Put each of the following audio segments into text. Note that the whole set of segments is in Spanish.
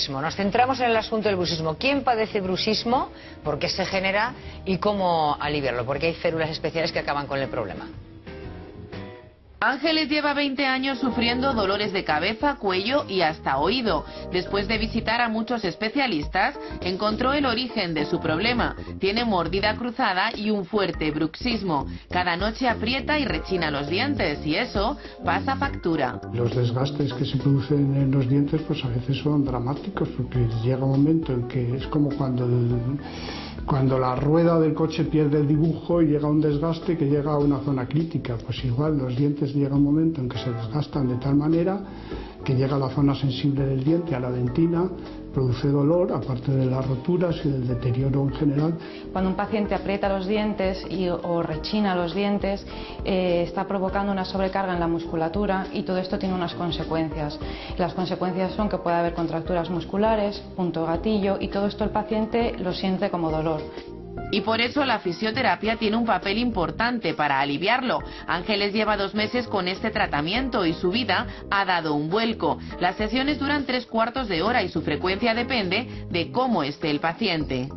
Nos centramos en el asunto del bruxismo. ¿Quién padece bruxismo? ¿Por qué se genera? ¿Y cómo aliviarlo? Porque hay férulas especiales que acaban con el problema. Ángeles lleva 20 años sufriendo dolores de cabeza, cuello y hasta oído. Después de visitar a muchos especialistas, encontró el origen de su problema. Tiene mordida cruzada y un fuerte bruxismo. Cada noche aprieta y rechina los dientes y eso pasa factura. Los desgastes que se producen en los dientes pues a veces son dramáticos, porque llega un momento en que es como cuando la rueda del coche pierde el dibujo y llega un desgaste que llega a una zona crítica. Pues igual los dientes llega un momento en que se desgastan de tal manera que llega a la zona sensible del diente, a la dentina, produce dolor, aparte de las roturas y del deterioro en general. Cuando un paciente aprieta los dientes o rechina los dientes, está provocando una sobrecarga en la musculatura y todo esto tiene unas consecuencias. Las consecuencias son que puede haber contracturas musculares, punto gatillo, y todo esto el paciente lo siente como dolor. Y por eso la fisioterapia tiene un papel importante para aliviarlo. Ángeles lleva 2 meses con este tratamiento y su vida ha dado un vuelco. Las sesiones duran 3/4 de hora y su frecuencia depende de cómo esté el paciente.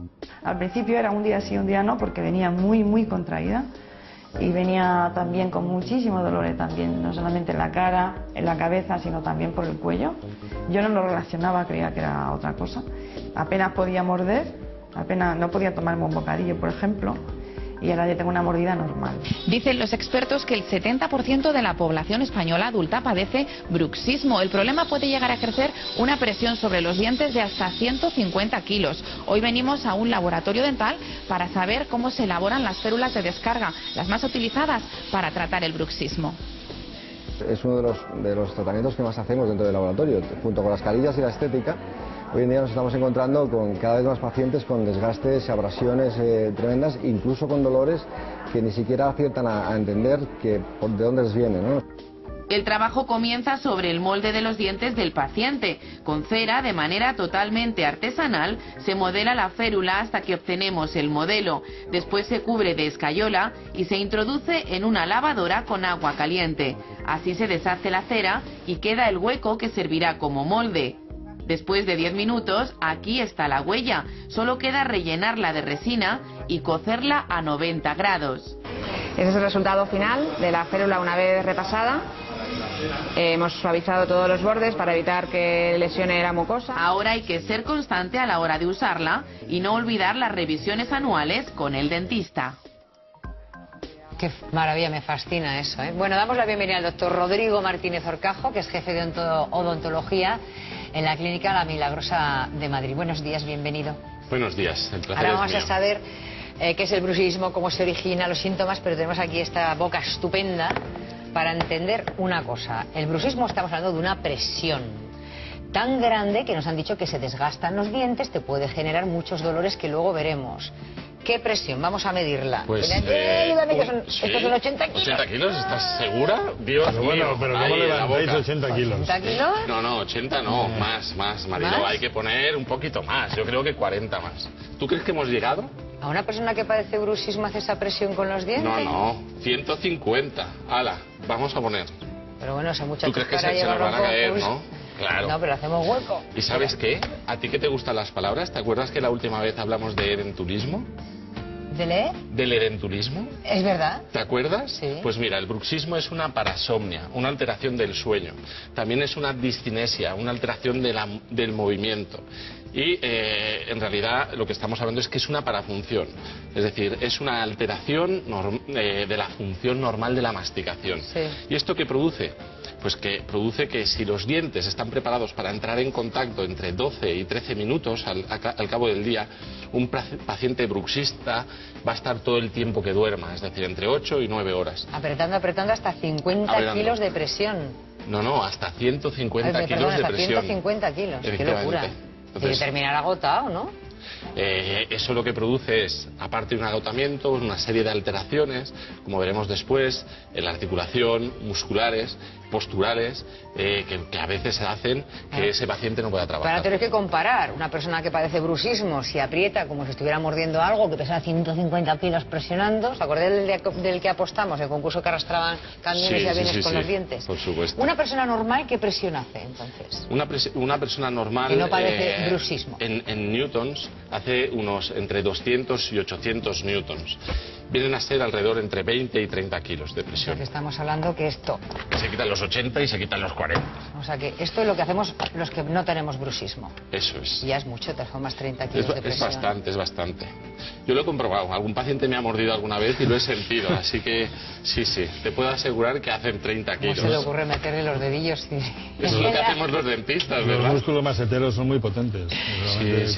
Al principio era un día sí, un día no, porque venía muy contraída y venía también con muchísimo dolor, también no solamente en la cara, en la cabeza, sino también por el cuello. Yo no lo relacionaba, creía que era otra cosa. Apenas podía morder. Apenas no podía tomarme un bocadillo, por ejemplo, y ahora ya tengo una mordida normal. Dicen los expertos que el 70% de la población española adulta padece bruxismo. El problema puede llegar a ejercer una presión sobre los dientes de hasta 150 kilos. Hoy venimos a un laboratorio dental para saber cómo se elaboran las férulas de descarga, las más utilizadas para tratar el bruxismo. Es uno de los tratamientos que más hacemos dentro del laboratorio, junto con las carillas y la estética. Hoy en día nos estamos encontrando con cada vez más pacientes con desgastes, abrasiones tremendas, incluso con dolores que ni siquiera aciertan a entender de dónde les viene, ¿no? El trabajo comienza sobre el molde de los dientes del paciente. Con cera, de manera totalmente artesanal, se modela la férula hasta que obtenemos el modelo. Después se cubre de escayola y se introduce en una lavadora con agua caliente. Así se deshace la cera y queda el hueco que servirá como molde. Después de 10 minutos, aquí está la huella. Solo queda rellenarla de resina y cocerla a 90 grados. Ese es el resultado final de la férula una vez repasada. Hemos suavizado todos los bordes para evitar que lesione la mucosa. Ahora hay que ser constante a la hora de usarla y no olvidar las revisiones anuales con el dentista. Qué maravilla, me fascina eso, ¿eh? Bueno, damos la bienvenida al doctor Rodrigo Martínez Horcajo, que es jefe de odontología en la Clínica La Milagrosa de Madrid. Buenos días, bienvenido. Buenos días, el placer Ahora es vamos mío. a saber qué es el bruxismo, cómo se origina, los síntomas, pero tenemos aquí esta boca estupenda para entender una cosa. El bruxismo, estamos hablando de una presión tan grande que nos han dicho que se desgastan los dientes, te puede generar muchos dolores que luego veremos. ¿Qué presión? Vamos a medirla. Pues, ayúdame, que son, sí, estos son 80 kilos. ¿80 kilos? ¿Estás segura? Dios mío. Bueno, pero ¿cómo levantáis 80 kilos? ¿80 kilos? No, 80 no, más, Marilo. ¿Más? Hay que poner un poquito más, yo creo que 40 más. ¿Tú crees que hemos llegado? ¿A una persona que padece bruxismo hace esa presión con los dientes? No, 150. Hala, vamos a poner. Pero bueno, ese muchacho ¿Tú crees que para se nos llevarlo van a un poco, caer, pues, no? Claro. No, pero hacemos hueco. ¿Y sabes qué? ¿A ti que te gustan las palabras? ¿Te acuerdas que la última vez hablamos de edentulismo? ¿De leer? ¿Del edentulismo? ¿Es verdad? ¿Te acuerdas? Sí. Pues mira, el bruxismo es una parasomnia, una alteración del sueño. También es una discinesia, una alteración del movimiento. Y en realidad lo que estamos hablando es que es una parafunción. Es decir, es una alteración de la función normal de la masticación. Sí. ¿Y esto qué produce? Pues que produce que si los dientes están preparados para entrar en contacto entre 12 y 13 minutos al cabo del día, un paciente bruxista va a estar todo el tiempo que duerma, es decir, entre 8 y 9 horas. Apretando hasta 50 Apretando. kilos de presión. No, hasta 150 Ay, kilos perdón, de hasta presión. 150 kilos. Qué Efectivamente. locura. Entonces, Tiene que terminar agotado, ¿no? Eso lo que produce es, aparte de un agotamiento, una serie de alteraciones, como veremos después, en la articulación, musculares, posturales, que a veces hacen que ese paciente no pueda trabajar. Para tener que comparar, una persona que padece bruxismo, si aprieta como si estuviera mordiendo algo, que pesa 150 kilos presionando, ¿os acordáis del que apostamos, el concurso que arrastraban camiones y aviones con los dientes? Por supuesto. Una persona normal, ¿qué presión hace entonces? Una persona normal que no padece bruxismo. En newtons hace unos entre 200 y 800 newtons. Vienen a ser alrededor entre 20 y 30 kilos de presión. O sea que estamos hablando que esto... Se quitan los 80 y se quitan los 40. O sea que esto es lo que hacemos los que no tenemos bruxismo. Eso es. Y ya es mucho, te formas 30 kilos de presión. Es bastante. Yo lo he comprobado. Algún paciente me ha mordido alguna vez y lo he sentido. Así que sí, te puedo asegurar que hacen 30 kilos. ¿Cómo se le ocurre meterle los dedillos? Eso es lo que hacemos los dentistas, ¿verdad? Los músculos maseteros son muy potentes.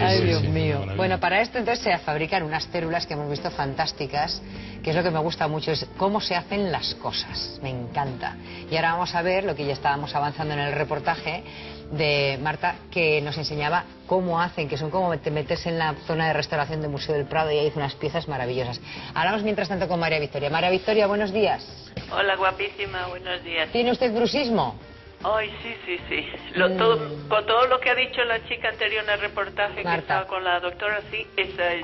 Ay, Dios mío. Bueno, para esto entonces se fabrican unas células que hemos visto fantásticas, que es lo que me gusta mucho, es cómo se hacen las cosas. Me encanta. Y ahora vamos a ver lo que ya estábamos avanzando en el reportaje de Marta, que nos enseñaba cómo hacen, que son como meterse en la zona de restauración del Museo del Prado, y ahí hizo unas piezas maravillosas. Hablamos mientras tanto con María Victoria. María Victoria, buenos días. Hola, guapísima, buenos días. ¿Tiene usted bruxismo? Ay, sí. Con todo lo que ha dicho la chica anterior en el reportaje, Marta, que estaba con la doctora, sí,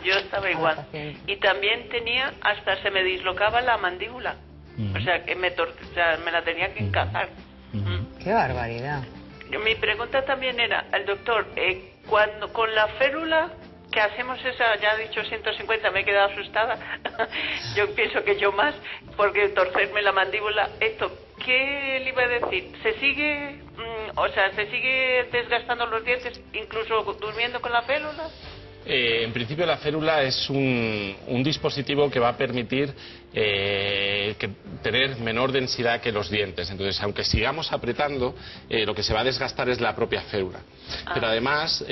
yo estaba igual. Y también tenía, hasta se me dislocaba la mandíbula. O sea, que me la tenía que encajar. ¡Qué barbaridad! Mi pregunta también era, al doctor, cuando con la férula que hacemos esa, ya he dicho 150, me he quedado asustada. Yo pienso que yo más, porque torcerme la mandíbula, ¿qué le iba a decir? ¿Se sigue, se sigue desgastando los dientes, incluso durmiendo con la férula? En principio la férula es un dispositivo que va a permitir tener menor densidad que los dientes. Entonces, aunque sigamos apretando, lo que se va a desgastar es la propia férula. Pero además,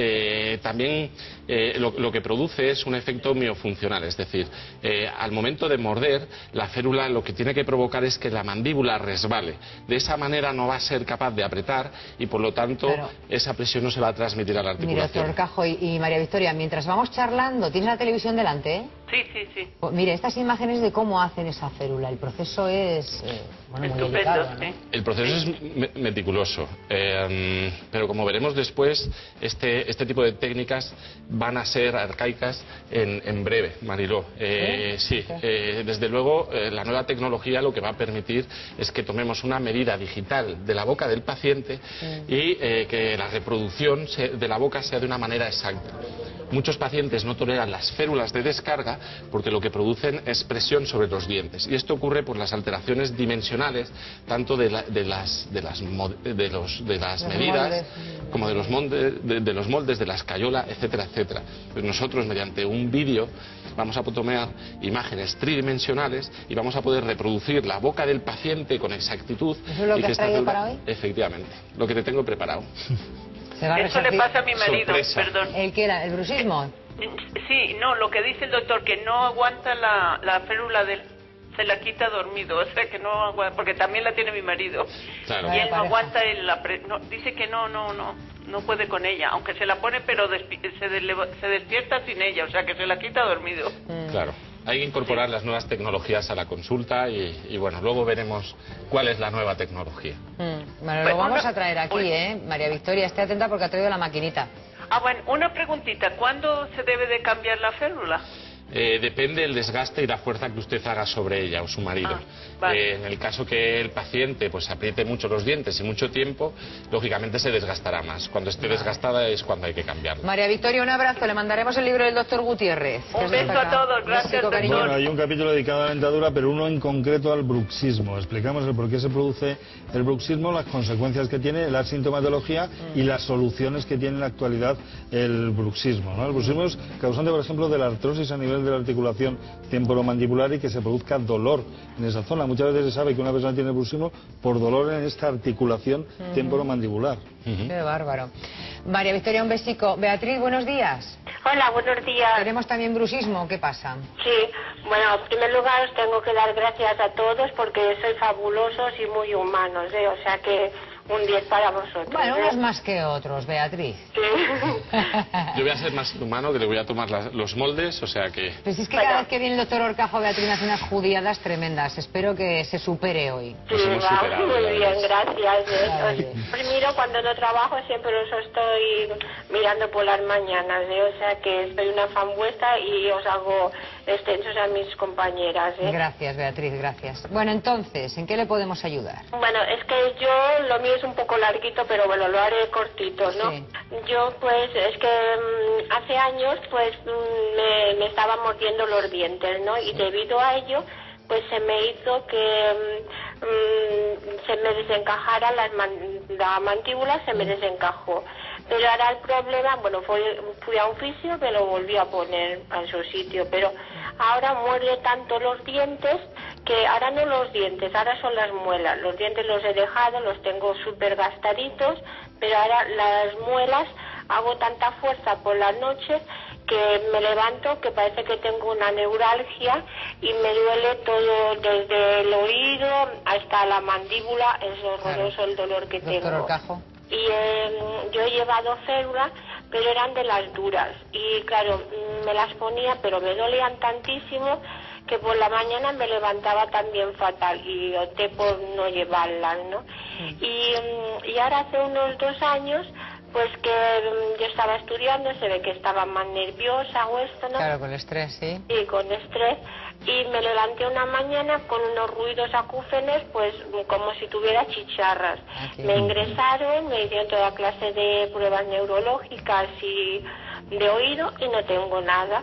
también lo que produce es un efecto miofuncional. Es decir, al momento de morder, la férula lo que tiene que provocar es que la mandíbula resbale. De esa manera no va a ser capaz de apretar y, por lo tanto, esa presión no se va a transmitir a la articulación. Mire, doctor Cajo y María Victoria, mientras vamos charlando, ¿tienes la televisión delante, eh? Sí. Pues mire, estas imágenes de cómo hacen esa férula. El proceso es muy delicado, ¿no? El proceso es meticuloso, pero como veremos después, este tipo de técnicas van a ser arcaicas en breve, Mariló. Desde luego, la nueva tecnología lo que va a permitir es que tomemos una medida digital de la boca del paciente y que la reproducción de la boca sea de una manera exacta. Muchos pacientes no toleran las férulas de descarga porque lo que producen es presión sobre los dientes. Y esto ocurre por las alteraciones dimensionales, tanto de las medidas, como de los moldes, de la escayola, etcétera, etcétera. Pues nosotros, mediante un vídeo, vamos a tomar imágenes tridimensionales y vamos a poder reproducir la boca del paciente con exactitud. ¿Eso es lo que has traído para hoy? Efectivamente, lo que te tengo preparado. Eso le pasa a mi marido, perdón. ¿El qué era? ¿El bruxismo? Sí, no, lo que dice el doctor, que no aguanta la férula se la quita dormido, o sea que no aguanta, porque también la tiene mi marido. Claro. Y él no aguanta, dice que no puede con ella, aunque se la pone, pero se despierta sin ella, o sea que se la quita dormido. Claro. Hay que incorporar las nuevas tecnologías a la consulta y bueno, luego veremos cuál es la nueva tecnología. Bueno, lo vamos a traer aquí, María Victoria, esté atenta porque ha traído la maquinita. Bueno, una preguntita, ¿cuándo se debe de cambiar la férula? Depende del desgaste y la fuerza que usted haga sobre ella o su marido. Vale. En el caso que el paciente pues apriete mucho los dientes y mucho tiempo, lógicamente se desgastará más. Cuando esté desgastada es cuando hay que cambiarla. María Victoria, un abrazo. Le mandaremos el libro del doctor Gutiérrez. Un beso a todos. Gracias, doctor. Bueno, hay un capítulo dedicado a la dentadura, pero uno en concreto al bruxismo. Explicamos el por qué se produce el bruxismo, las consecuencias que tiene, la sintomatología y las soluciones que tiene en la actualidad el bruxismo, ¿no? El bruxismo es causante, por ejemplo, de la artrosis a nivel de la articulación temporomandibular y que se produzca dolor en esa zona. Muchas veces se sabe que una persona tiene bruxismo por dolor en esta articulación temporomandibular. Qué bárbaro. María Victoria, un besico. Beatriz, buenos días. Hola, buenos días. Tenemos también bruxismo, ¿qué pasa? Sí, bueno, en primer lugar os tengo que dar gracias a todos porque sois fabulosos y muy humanos, o sea que Un 10 para vosotros. Bueno, unos más que otros, Beatriz. Sí. Yo voy a ser más humano, que le voy a tomar los moldes, o sea que... Pues es que cada vez que viene el doctor Horcajo, Beatriz me hace unas judiadas tremendas. Espero que se supere hoy. Nos hemos superado, muy ya bien, ves. gracias. Vale. Pues miro, cuando no trabajo siempre os estoy mirando por las mañanas, o sea que soy una fan vuestra y os hago extensos a mis compañeras. Gracias, Beatriz, gracias. Bueno, entonces, ¿en qué le podemos ayudar? Bueno, es que yo, lo mío es un poco larguito, pero bueno, lo haré cortito, ¿no? Sí. Yo, pues, es que hace años, pues, me estaban mordiendo los dientes, ¿no? Y debido a ello, pues se me hizo que se me desencajara la mandíbula, se me desencajó. Pero ahora el problema, bueno, fui a un fisio, me lo volví a poner en su sitio, pero ahora muerde tanto los dientes que ahora no los dientes, ahora son las muelas. Los dientes los he dejado, los tengo súper gastaditos, pero ahora las muelas hago tanta fuerza por las noches que me levanto, que parece que tengo una neuralgia y me duele todo, desde el oído hasta la mandíbula. Es horroroso el dolor que Doctor tengo. Horcajo. Y yo he llevado férulas, pero eran de las duras. Y claro, me las ponía, pero me dolían tantísimo que por la mañana me levantaba también fatal y opté por no llevarlas, ¿no? Y ahora hace unos 2 años, pues que yo estaba estudiando, se ve que estaba más nerviosa o esto, ¿no? Claro, con el estrés, sí. Sí, con estrés. Y me levanté una mañana con unos ruidos acúfenes, pues como si tuviera chicharras. Me ingresaron, me hicieron toda clase de pruebas neurológicas y de oído y no tengo nada.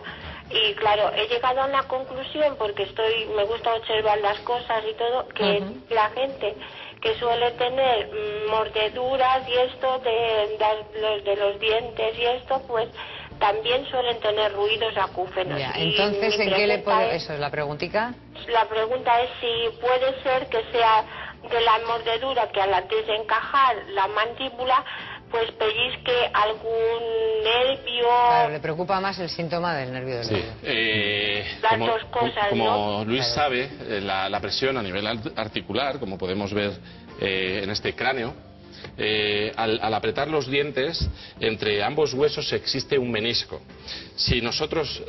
Y claro, he llegado a una conclusión, porque me gusta observar las cosas y todo, que la gente que suele tener mordeduras y esto de los dientes y esto, pues también suelen tener ruidos acúfenos. Ya, Y entonces, mi ¿en qué le pregunta puede...? es- Eso es la preguntica. La pregunta es si puede ser que sea de la mordedura, que al desencajar la mandíbula, pues pellizque algún nervio. Claro, le preocupa más el síntoma del nervio del Sí, oído. Las dos cosas, como ¿no? Luis Claro. sabe, la presión a nivel articular, como podemos ver en este cráneo, al apretar los dientes, entre ambos huesos existe un menisco. Si nosotros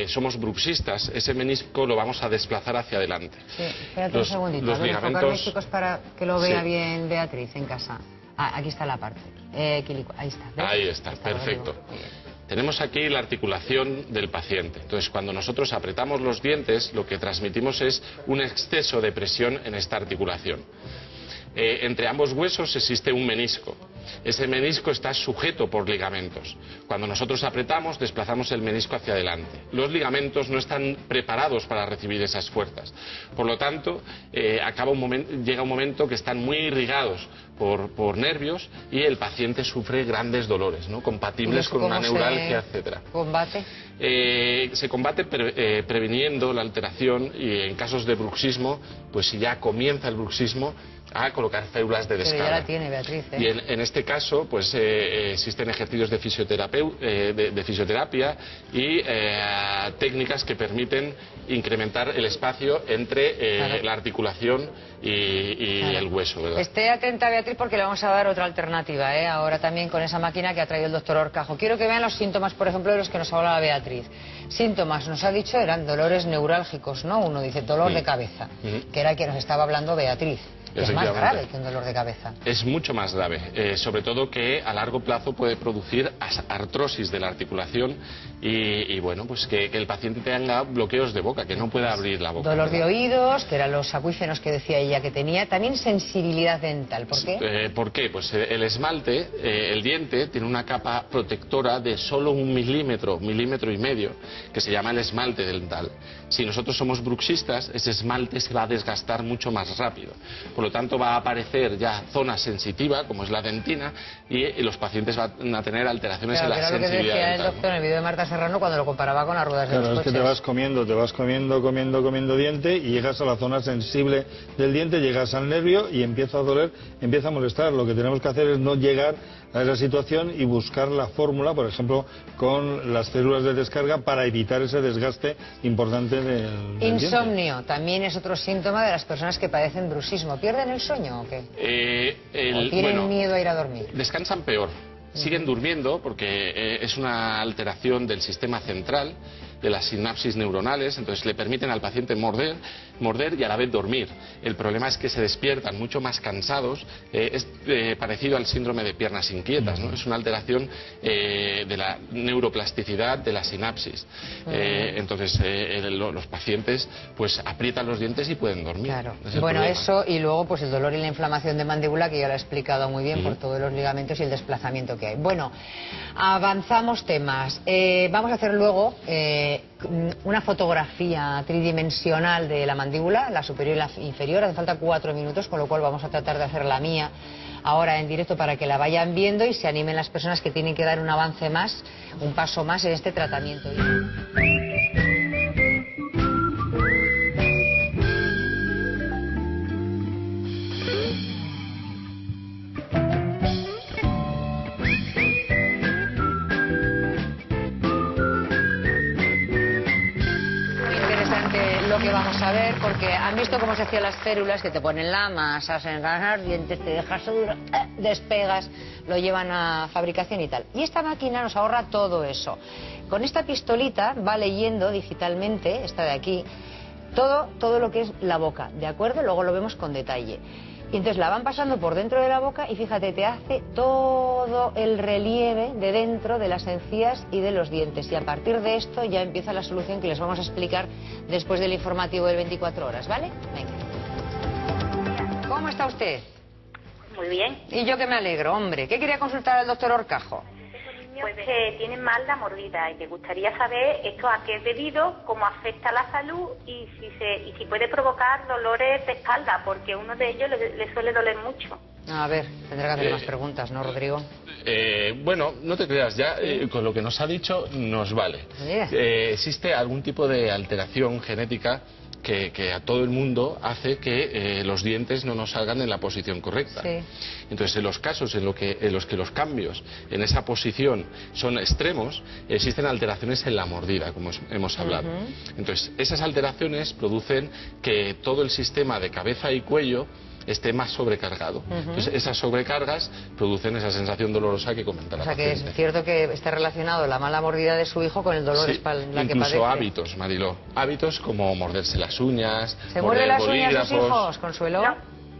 somos bruxistas, ese menisco lo vamos a desplazar hacia adelante. Sí, espérate Los- un segundito. los A ver, ligamentos- enfocarme, chicos, para que lo vea Sí. bien Beatriz en casa. Ah, aquí está la parte. Ahí está. ¿ves? Ahí está, lo perfecto. digo. Muy bien. Tenemos aquí la articulación del paciente. Entonces, cuando nosotros apretamos los dientes, lo que transmitimos es un exceso de presión en esta articulación. Entre ambos huesos existe un menisco. Ese menisco está sujeto por ligamentos. Cuando nosotros apretamos, desplazamos el menisco hacia adelante. Los ligamentos no están preparados para recibir esas fuerzas. Por lo tanto, llega un momento que están muy irrigados por nervios y el paciente sufre grandes dolores, ¿no? Compatibles con una neuralgia, etcétera. ¿Combate? Se combate previniendo la alteración y en casos de bruxismo, pues si ya comienza el bruxismo, a colocar férulas de Pero descarga. ya la tiene Beatriz, ¿eh? Y en este caso, pues existen ejercicios de fisioterapia y técnicas que permiten incrementar el espacio entre Claro. la articulación y Claro. el hueso, ¿verdad? Esté atenta, Beatriz, porque le vamos a dar otra alternativa, ¿eh? Ahora también con esa máquina que ha traído el doctor Horcajo. Quiero que vean los síntomas, por ejemplo, de los que nos hablaba Beatriz. Síntomas, nos ha dicho, eran dolores neurálgicos, ¿no? Uno dice dolor de cabeza, que era el que nos estaba hablando Beatriz. Es más Efectivamente. grave que un dolor de cabeza. Es mucho más grave, sobre todo que a largo plazo puede producir artrosis de la articulación y bueno, pues que el paciente tenga bloqueos de boca, que no pueda abrir la boca. Dolor de ¿verdad? oídos, que eran los acuíferos que decía ella que tenía. También sensibilidad dental. ¿Por qué? ¿Por qué? Pues el esmalte, el diente, tiene una capa protectora de solo 1 milímetro, milímetro y medio, que se llama el esmalte dental. Si nosotros somos bruxistas, ese esmalte se va a desgastar mucho más rápido. Por lo tanto, va a aparecer ya zona sensitiva, como es la dentina, y los pacientes van a tener alteraciones Claro, en que la era lo que sensibilidad decía el dental. doctor en el vídeo de Marta Serrano cuando lo comparaba con las ruedas de Claro, los es que coches. te vas comiendo diente y llegas a la zona sensible del diente, llegas al nervio y empieza a doler, empieza a molestar. Lo que tenemos que hacer es no llegar a esa situación y buscar la fórmula, por ejemplo, con las células de descarga para evitar ese desgaste importante del Insomnio diente. también es otro síntoma de las personas que padecen bruxismo. ¿Pierden el sueño o qué? ¿O tienen miedo a ir a dormir? Descansan peor. Siguen durmiendo porque es una alteración del sistema central, de las sinapsis neuronales, entonces le permiten al paciente morder y a la vez dormir. El problema es que se despiertan mucho más cansados, es parecido al síndrome de piernas inquietas, ¿no? Es una alteración de la neuroplasticidad de la sinapsis. Entonces los pacientes pues aprietan los dientes y pueden dormir. Claro. Bueno, eso y luego pues el dolor y la inflamación de mandíbula, que ya lo he explicado muy bien por todos los ligamentos y el desplazamiento que hay. Bueno, avanzamos temas. Vamos a hacer luego una fotografía tridimensional de la mandíbula, la superior y la inferior. Hace falta 4 minutos, con lo cual vamos a tratar de hacer la mía ahora en directo para que la vayan viendo y se animen las personas que tienen que dar un avance más, un paso más en este tratamiento. Que vamos a ver, porque han visto cómo se hacían las férulas, que te ponen la masa, se enganan los dientes, te dejas duro, despegas, lo llevan a fabricación y tal. Y esta máquina nos ahorra todo eso. Con esta pistolita va leyendo digitalmente, esta de aquí, todo lo que es la boca, ¿de acuerdo? Luego lo vemos con detalle. Y entonces la van pasando por dentro de la boca y fíjate, te hace todo el relieve de dentro de las encías y de los dientes. Y a partir de esto ya empieza la solución que les vamos a explicar después del informativo del 24 horas, ¿vale? Venga. ¿Cómo está usted? Muy bien. Y yo que me alegro, hombre. ¿Qué quería consultar al doctor Horcajo? Pues que tienen mal la mordida y me gustaría saber esto a qué es debido, cómo afecta a la salud y si puede provocar dolores de espalda, porque uno de ellos le suele doler mucho. A ver, tendré que hacer más preguntas, ¿no, Rodrigo? Bueno, no te creas, ya con lo que nos ha dicho nos vale. ¿Existe algún tipo de alteración genética que a todo el mundo hace que los dientes no nos salgan en la posición correcta? Sí. Entonces, en los casos en los que los cambios en esa posición son extremos, existen alteraciones en la mordida, como hemos hablado. Entonces, esas alteraciones producen que todo el sistema de cabeza y cuello esté más sobrecargado. Entonces, esas sobrecargas producen esa sensación dolorosa que comenta la paciente. O sea, que es cierto que está relacionado la mala mordida de su hijo con el dolor de espalda que padece. Incluso hábitos, Mariló. Hábitos como morderse las uñas, ¿Se muerde las uñas bolígrafos. sus hijos, Consuelo?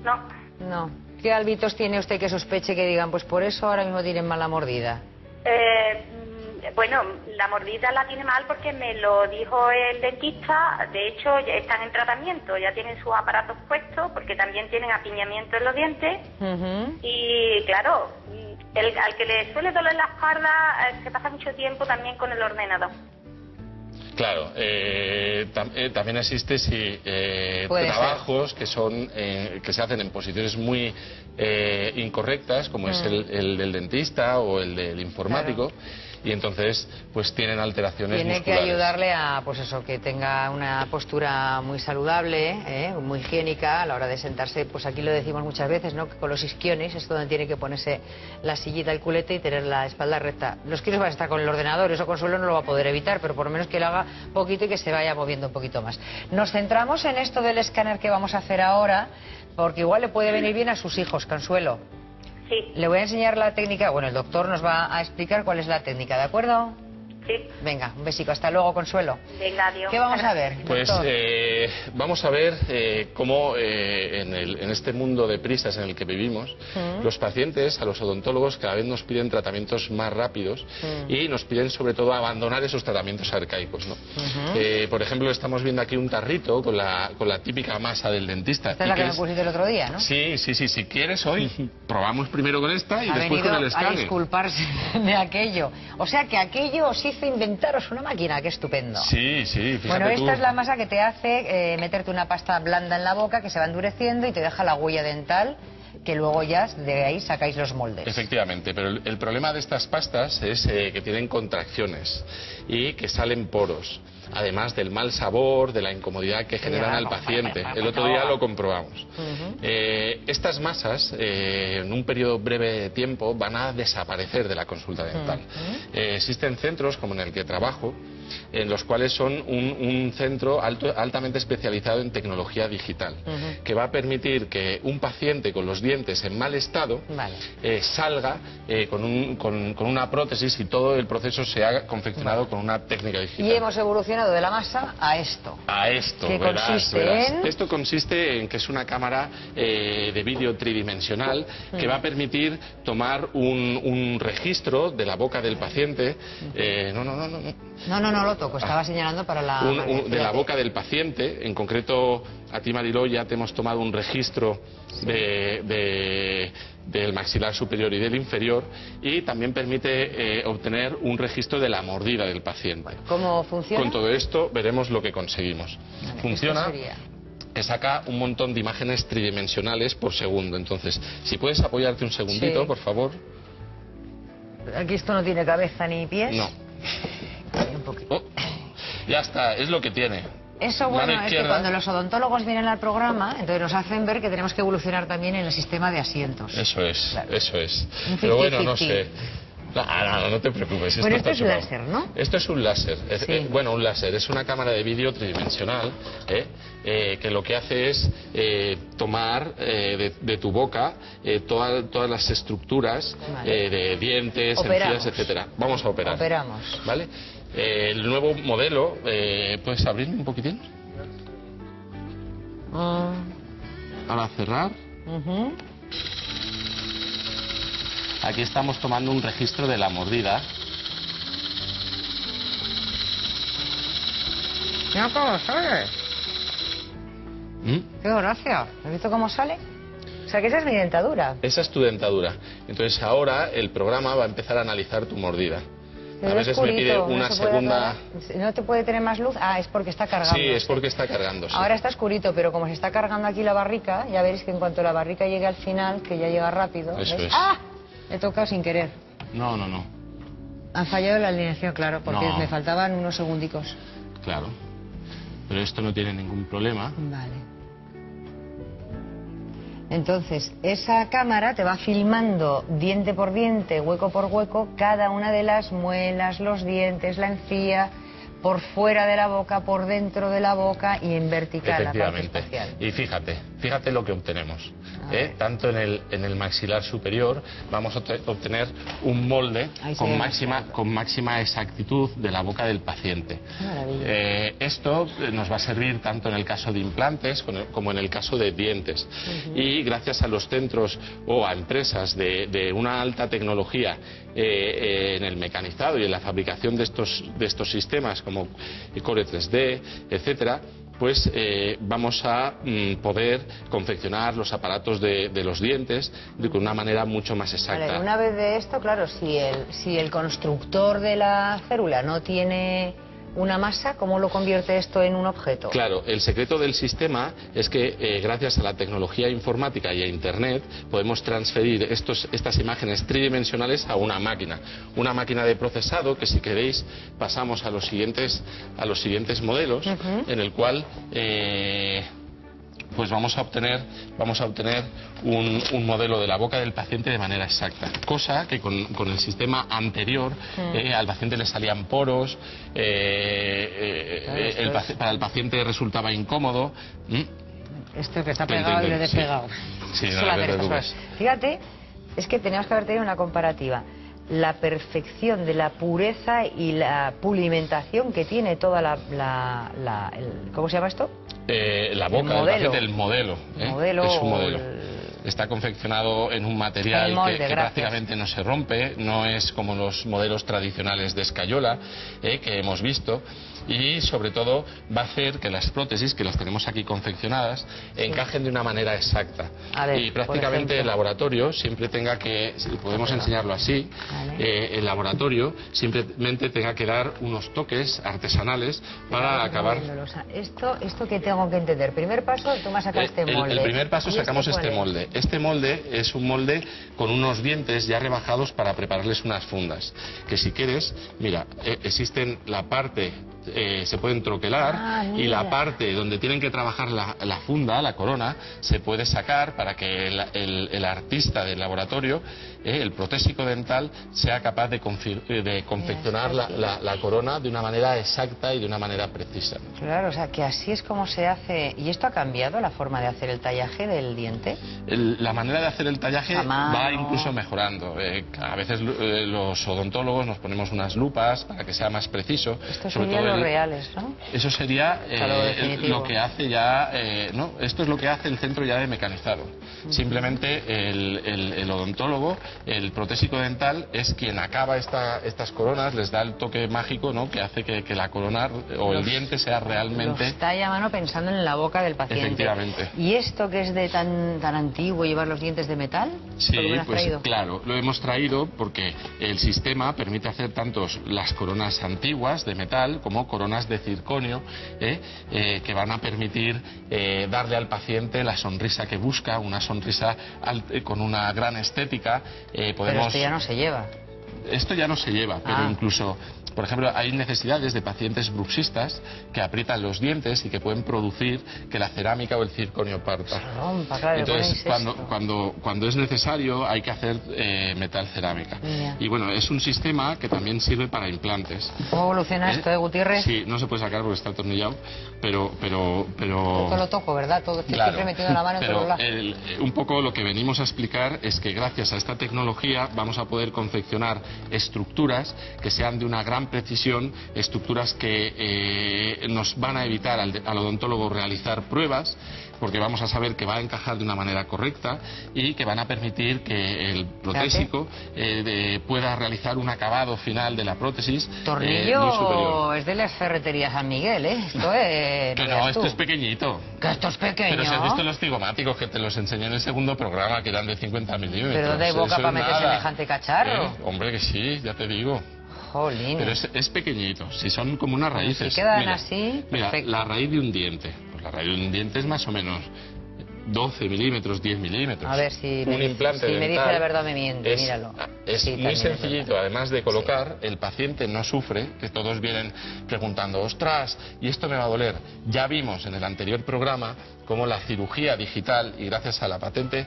No. ¿Qué hábitos tiene usted que sospeche que digan, pues por eso ahora mismo tienen mala mordida? Bueno, la mordida la tiene mal porque me lo dijo el dentista. De hecho, ya están en tratamiento, ya tienen sus aparatos puestos porque también tienen apiñamiento en los dientes. Y claro, al que le suele doler la espalda se pasa mucho tiempo también con el ordenador. Claro, también existe trabajos que se hacen en posiciones muy incorrectas, como es el del dentista o el del informático. Claro. Y entonces pues tienen alteraciones musculares. Tiene que ayudarle a pues eso, que tenga una postura muy saludable, muy higiénica a la hora de sentarse. Pues aquí lo decimos muchas veces, ¿no? Que con los isquiones es donde tiene que ponerse la sillita, el culete y tener la espalda recta. Los isquiones van a estar con el ordenador, eso Consuelo no lo va a poder evitar, pero por lo menos que lo haga poquito y que se vaya moviendo un poquito más. Nos centramos en esto del escáner que vamos a hacer ahora, porque igual le puede venir bien a sus hijos, Consuelo. Sí. Le voy a enseñar la técnica, bueno, el doctor nos va a explicar cuál es la técnica, ¿de acuerdo? Sí. Venga, un besico, hasta luego, Consuelo. Venga, adiós. ¿Qué vamos a ver, Pues vamos a ver cómo en este mundo de prisas en el que vivimos, los pacientes, a los odontólogos, cada vez nos piden tratamientos más rápidos y nos piden sobre todo abandonar esos tratamientos arcaicos, ¿no? Por ejemplo, estamos viendo aquí un tarrito con la típica masa del dentista. Esta es la que me pusiste el otro día, ¿no? Sí, si quieres hoy, probamos primero con esta y después con el escáner. A disculparse de aquello. O sea que aquello sí hizo inventaros una máquina, qué estupendo. Sí, fíjate. Bueno, esta es la masa que te hace meterte una pasta blanda en la boca que se va endureciendo y te deja la huella dental, que luego ya de ahí sacáis los moldes. Efectivamente, pero el problema de estas pastas es que tienen contracciones y que salen poros. además del mal sabor, de la incomodidad que generan al paciente. El otro día lo comprobamos. Estas masas, en un periodo breve de tiempo, van a desaparecer de la consulta dental. Existen centros, como en el que trabajo, en los cuales son un centro altamente especializado en tecnología digital, que va a permitir que un paciente con los dientes en mal estado salga con una prótesis y todo el proceso se ha confeccionado con una técnica digital. Y hemos evolucionado de la masa a esto. A esto, ¿Qué consiste en? Esto consiste en que es una cámara de vídeo tridimensional que va a permitir tomar un registro de la boca del paciente. No lo toco, estaba señalando para la... de la boca del paciente, en concreto a ti, Mariló, ya te hemos tomado un registro del maxilar superior y del inferior, y también permite obtener un registro de la mordida del paciente. ¿Cómo funciona? Con todo esto veremos lo que conseguimos. Funciona que saca un montón de imágenes tridimensionales por segundo. Entonces, si puedes apoyarte un segundito, por favor. Aquí esto no tiene cabeza ni pies. No. Ya está, es lo que tiene. Eso, bueno, es que cuando los odontólogos vienen al programa, entonces nos hacen ver que tenemos que evolucionar también en el sistema de asientos. Eso es, claro. Eso es. Pero bueno, no sé. No te preocupes. Bueno, esto es un láser, ¿no? Esto es un láser. Bueno, un láser. Es una cámara de vídeo tridimensional que lo que hace es tomar de tu boca todas las estructuras de dientes, encías, etcétera. Vamos a operar. Operamos. ¿Vale? El nuevo modelo, ¿puedes abrirme un poquitín? Para cerrar. Aquí estamos tomando un registro de la mordida. Mira cómo sale. Qué gracia. ¿Has visto cómo sale? O sea, que esa es mi dentadura. Esa es tu dentadura. Entonces ahora el programa va a empezar a analizar tu mordida. A veces me pide una segunda... ¿No te puede tener más luz? Ah, es porque está cargando. Sí, es porque está cargando. Sí. Ahora está oscurito, pero como se está cargando aquí la barrica, ya veréis que en cuanto la barrica llegue al final, que ya llega rápido... Eso es. ¡Ah! He tocado sin querer. No. Han fallado la alineación, claro, porque me faltaban unos segundicos. Claro. Pero esto no tiene ningún problema. Vale. Entonces, esa cámara te va filmando diente por diente, hueco por hueco, cada una de las muelas, los dientes, la encía, por fuera de la boca, por dentro de la boca y en vertical, la parte espacial. Y fíjate lo que obtenemos. Tanto en el maxilar superior vamos a obtener un molde con máxima exactitud de la boca del paciente. Esto nos va a servir tanto en el caso de implantes como en el caso de dientes. Y gracias a los centros o a empresas de una alta tecnología en el mecanizado y en la fabricación de estos sistemas como Core 3D, etcétera, pues vamos a poder confeccionar los aparatos de los dientes con una manera mucho más exacta. Vale, una vez de esto, claro, si el constructor de la férula no tiene una masa, ¿cómo lo convierte esto en un objeto? Claro, el secreto del sistema es que gracias a la tecnología informática y a Internet podemos transferir estas imágenes tridimensionales a una máquina de procesado, que si queréis pasamos a los siguientes modelos, en el cual pues vamos a obtener un modelo de la boca del paciente de manera exacta, cosa que con el sistema anterior al paciente le salían poros, para el paciente resultaba incómodo. Esto que está pegado y lo he despegado. Sí, no te preocupes. Fíjate, es que teníamos que haber tenido una comparativa. La perfección de la pureza y la pulimentación que tiene toda ¿cómo se llama esto? La boca del modelo. Es un modelo. Está confeccionado en un material que prácticamente no se rompe, no es como los modelos tradicionales de escayola que hemos visto, y sobre todo va a hacer que las prótesis, que las tenemos aquí confeccionadas, encajen de una manera exacta. Y prácticamente el laboratorio siempre tenga que, si podemos enseñarlo así, el laboratorio simplemente tenga que dar unos toques artesanales para acabar. Esto que tengo que entender. Primer paso, tú me sacas este molde. El primer paso sacamos este molde. Este molde es un molde con unos dientes ya rebajados para prepararles unas fundas. Que si quieres, mira, existen la parte se pueden troquelar y la parte donde tienen que trabajar la funda, la corona, se puede sacar para que el artista del laboratorio, el protésico dental, sea capaz de confeccionar la corona de una manera exacta y de una manera precisa. Claro, o sea, que así es como se hace. ¿Y esto ha cambiado la forma de hacer el tallaje del diente? La manera de hacer el tallaje va incluso mejorando. A veces los odontólogos nos ponemos unas lupas para que sea más preciso. Estos serían los reales, ¿no? Eso sería lo que hace ya... no, esto es lo que hace el centro ya de mecanizado. Simplemente el odontólogo, el protésico dental, es quien acaba estas coronas, les da el toque mágico, ¿no?, que hace que la corona o el diente sea realmente... Los talla a mano pensando en la boca del paciente. Efectivamente. ¿Y esto que es de tan antiguo, llevar los dientes de metal? Sí, pues claro, lo hemos traído porque el sistema permite hacer tanto las coronas antiguas de metal como coronas de circonio, que van a permitir darle al paciente la sonrisa que busca, una sonrisa con una gran estética. Pero esto ya no se lleva. Esto ya no se lleva, pero incluso, por ejemplo, hay necesidades de pacientes bruxistas que aprietan los dientes y que pueden producir que la cerámica o el circonio parta. Entonces, cuando es necesario, hay que hacer metal cerámica. Y bueno, es un sistema que también sirve para implantes. ¿Cómo evoluciona esto, Gutiérrez? Sí, no se puede sacar porque está atornillado, pero... Todo lo toco, ¿verdad? Todo siempre metido la mano en todos lados. Un poco lo que venimos a explicar es que gracias a esta tecnología vamos a poder confeccionar estructuras que sean de una gran precisión, estructuras que nos van a evitar al odontólogo realizar pruebas, porque vamos a saber que va a encajar de una manera correcta y que van a permitir que el protésico pueda realizar un acabado final de la prótesis tornillo muy superior. Es de las ferreterías San Miguel, ¿eh? Esto es... Que no, esto es pequeñito. Que esto es pequeño. Pero si has visto los cigomáticos, que te los enseñé en el segundo programa, que eran de 50 milímetros. Pero ¿dónde hay boca para meter semejante cacharro? Hombre, que sí, ya te digo. Jolín. Pero es pequeñito, si son como unas raíces. Si quedan así, mira, perfecto. la raíz de un diente. Pues la raíz de un diente es más o menos 12 milímetros, 10 milímetros. A ver si un implante dental me dice la verdad me miente, míralo. Es muy sencillito, además de colocar, el paciente no sufre, que todos vienen preguntando, ostras, ¿y esto me va a doler? Ya vimos en el anterior programa cómo la cirugía digital, y gracias a la patente,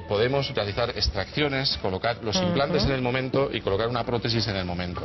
podemos realizar extracciones, colocar los implantes en el momento y colocar una prótesis en el momento.